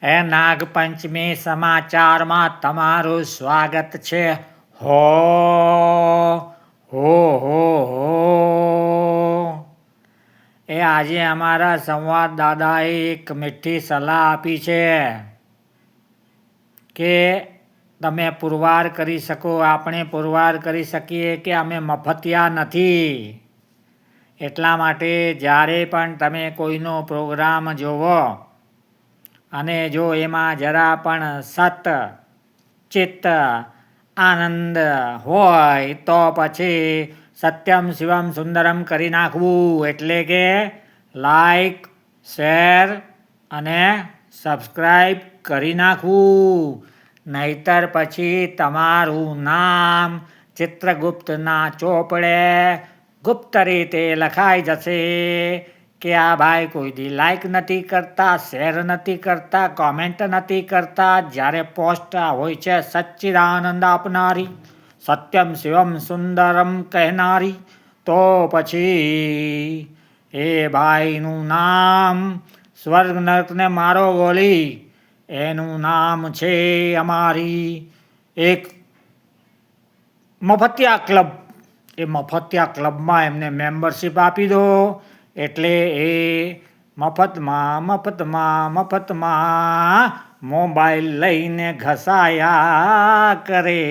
એ નાગપંચમી સમાચારમાં તમારું સ્વાગત છે. હો હો હો હો એ આજે અમારા સંવાદદાતાએ એક મીઠી સલાહ આપી છે કે તમે પુરવાર કરી શકો, આપણે પુરવાર કરી શકીએ કે અમે મફતિયા નથી. એટલા માટે જ્યારે પણ તમે કોઈનો પ્રોગ્રામ જોવો અને જો એમાં જરા પણ સત ચિત્ત આનંદ હોય તો પછી સત્યમ શિવમ સુંદરમ કરી નાખવું, એટલે કે લાઈક, શેર અને સબસ્ક્રાઈબ કરી નાખવું. નહીતર પછી તમારું નામ ચિત્રગુપ્તના ચોપડે ગુપ્ત રીતે લખાઈ જશે કે આ ભાઈ કોઈ દી લાઈક નથી કરતા, શેર નથી કરતા, કોમેન્ટ નથી કરતા. જ્યારે પોસ્ટ હોય છે સચ્ચિદાનંદ આપનારી, સત્યમ શિવમ સુંદરમ કહેનારી, તો પછી એ ભાઈનું નામ સ્વર્ગ નર્કને મારો ગોળી, એનું નામ છે અમારી એક મફતિયા ક્લબ. એ મફતિયા ક્લબમાં એમને મેમ્બરશીપ આપી દો એટલે એ મફતમાં મોબાઈલ લઈને ઘસાયા કરે.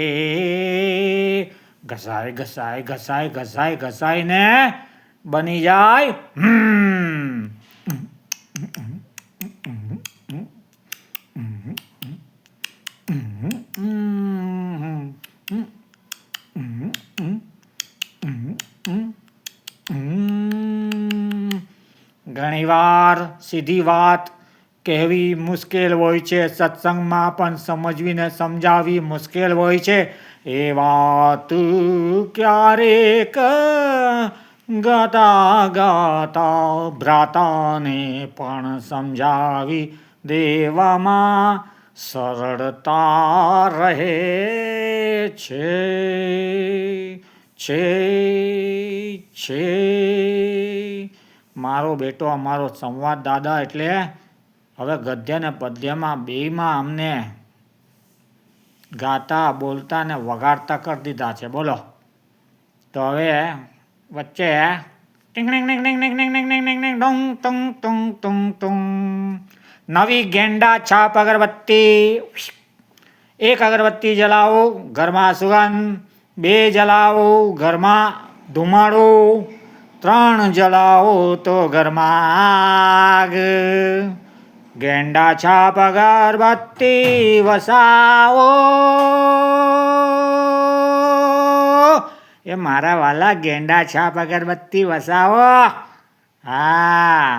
ઘસાઈને બની જાય ઘણીવાર સીધી વાત કહેવી મુશ્કેલ હોય છે, સત્સંગમાં પણ સમજવીને સમજાવવી મુશ્કેલ હોય છે. એ વાત ક્યારેક ગાતા ભ્રાતાને પણ સમજાવી દેવામાં સરળતા રહે છે. મારો બેટો અમારો સંવાદદાતા એટલે હવે ગદ્ય ને પદ્યમાં બેયમાં અમને ગાતા, બોલતા ને વગાડતા કરી દીધા છે. બોલો, તો હવે વચ્ચે નવી ગેંડા છાપ અગરબત્તી. એક અગરબત્તી જલાવો ઘરમાં સુગંધ, 2 જલાવો ઘરમાં ધુમાડો, 3 જલાવો તો ઘરમાં આગ. ગેંડા છાપ અગરબત્તી વસાવો. એ મારા વાલા ગેંડા છાપ અગરબત્તી વસાવો. હા